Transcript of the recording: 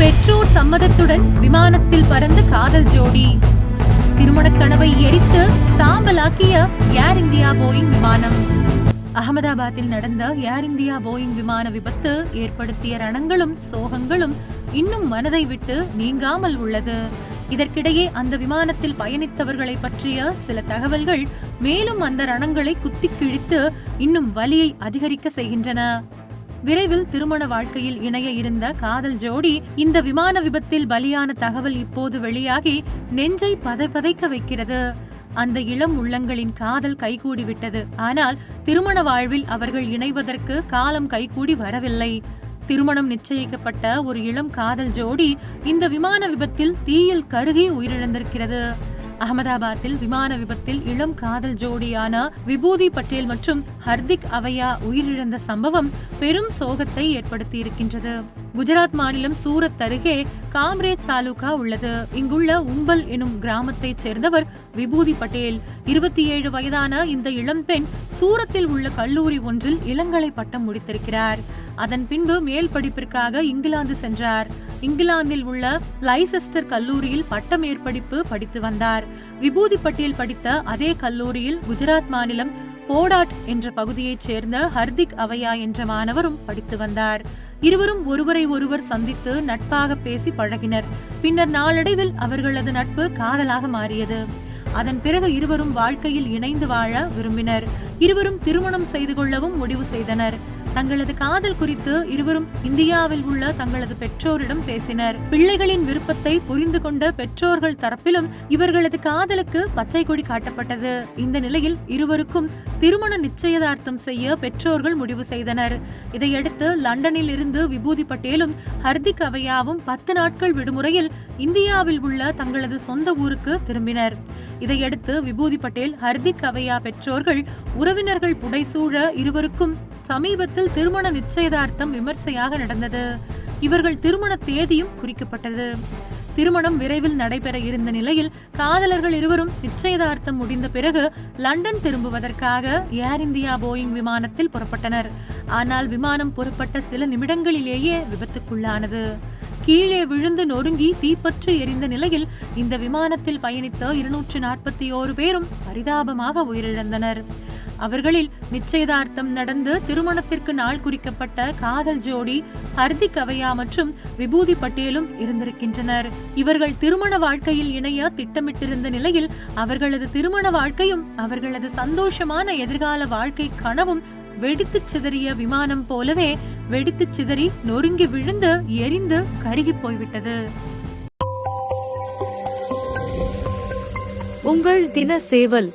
பெற்றோர் சம்மதத்துடன் விமானத்தில் பறந்த காதல் ஜோடி. திருமண கனவை எரித்து சாம்பலாக்கிய ஏர் இந்தியா போயிங் விமானம். அகமதாபாத்தில் நடந்த ஏர் இந்தியா போயிங் விமான விபத்து ஏற்படுத்திய ரணங்களும் சோகங்களும் இன்னும் மனதை விட்டு நீங்காமல் உள்ளது. இதற்கிடையே அந்த விமானத்தில் பயணித்தவர்களை பற்றிய சில தகவல்கள் மேலும் அந்த ரணங்களை குத்தி கிழித்து இன்னும் வலியை அதிகரிக்க செய்கின்றன. விரைவில் திருமண வாழ்க்கையில் இணைய இருந்த காதல் ஜோடி இந்த விமான விபத்தில் பலியான தகவல் இப்போது வெளியாகி நெஞ்சை பதைக்க வைக்கிறது. அந்த இளம் உள்ளங்களின் காதல் கைகூடி விட்டது. ஆனால் திருமண வாழ்வில் அவர்கள் இணைவதற்கு காலம் கைகூடி வரவில்லை. திருமணம் நிச்சயிக்கப்பட்ட ஒரு இளம் காதல் ஜோடி இந்த விமான விபத்தில் தீயில் கருகி உயிரிழந்திருக்கிறது. அகமதாபாத்தில் விமான விபத்தில் இளம் காதல் ஜோடியான விபூதி பட்டேல் மற்றும் ஹர்திக் அவையா உயிரிழந்த சம்பவம் பெரும் சோகத்தை ஏற்படுத்தி இருக்கின்றது. குஜராத் மாநிலம் சூரத் அருகே காம்ரேஜ் தாலுகா உள்ளது. இங்குள்ள உம்பல் எனும் கிராமத்தை சேர்ந்தவர் விபூதி பட்டேல். 27 வயதான இந்த இளம்பெண் சூரத்தில் உள்ள கல்லூரி ஒன்றில் இளங்கலை பட்டம் முடித்திருக்கிறார். அதன் பின்பு மேல் படிப்பிற்காக இங்கிலாந்து சென்றார். இங்கிலாந்தில் உள்ள லைசெஸ்டர் கல்லூரியில் பட்ட மேற்படிப்பு படித்து வந்தார். விபூதி பட்டேல் படித்த அதே கல்லூரியில் குஜராத் மாநிலம் போடாட் என்ற பகுதியைச் சேர்ந்த ஹர்திக் அவையா என்ற மாணவரும் படித்து வந்தார். இருவரும் ஒருவரை ஒருவர் சந்தித்து நட்பாக பேசி பழகினர். பின்னர் நாளடைவில் அவர்களது நட்பு காதலாக மாறியது. அதன் பிறகு இருவரும் வாழ்க்கையில் இணைந்து வாழ விரும்பினர். இருவரும் திருமணம் செய்து கொள்ளவும் முடிவு செய்தனர். தங்களது காதல் குறித்து இருவரும் இந்தியாவில் உள்ள தங்களது பெற்றோரிடம் பேசினர். பிள்ளைகளின் விருப்பத்தை புரிந்து கொண்ட பெற்றோர்கள் தரப்பிலும் இவர்களது காதலுக்கு பச்சை கொடி காட்டப்பட்டது. இந்த நிலையில் இருவருக்கும் திருமண நிச்சயதார்த்தம் செய்ய பெற்றோர்கள் முடிவு செய்தனர். இதையடுத்து லண்டனில் இருந்து விபூதி பட்டேலும் ஹர்திக் அவையாவும் 10 நாட்கள் விடுமுறையில் இந்தியாவில் உள்ள தங்களது சொந்த ஊருக்கு திரும்பினர். இதையடுத்து விபூதி பட்டேல் ஹர்திக் அவையா பெற்றோர்கள் உறவினர்கள் புடைசூழ இருவருக்கும் சமீபத்தில் திருமண நிச்சயதார்த்தம் விமர்சையாக நடந்தது. இவர்கள் திருமண தேதியும் குறிக்கப்பட்டது. திருமணம் விரைவில் நடைபெற இருந்த நிலையில் காதலர்கள் இருவரும் நிச்சயதார்த்தம் முடிந்த பிறகு லண்டன் திரும்புவதற்காக ஏர் இந்தியா போயிங் விமானத்தில் புறப்பட்டனர். ஆனால் விமானம் புறப்பட்ட சில நிமிடங்களிலேயே விபத்துக்குள்ளானது. கீழே விழுந்து நொறுங்கி தீப்பற்றி எரிந்த நிலையில் இந்த விமானத்தில் பயணித்த 241 பேரும் பரிதாபமாக உயிரிழந்தனர். அவர்களில் நிச்சயதார்த்தம் நடந்து திருமணத்திற்கு நாள் குறிக்கப்பட்ட காதல் ஜோடி ஹர்திக் அவையா மற்றும் விபூதி பட்டேலும் இருந்திருக்கின்றனர். இவர்கள் திருமண வாழ்க்கையில் இணைய திட்டமிட்டிருந்த நிலையில் அவர்களது திருமண வாழ்க்கையும் அவர்களது சந்தோஷமான எதிர்கால வாழ்க்கை கனவும் வெடித்து சிதறிய விமானம் போலவே வெடித்து சிதறி நொறுங்கி விழுந்து எரிந்து கருகி போய்விட்டது. உங்கள் தின சேவல்.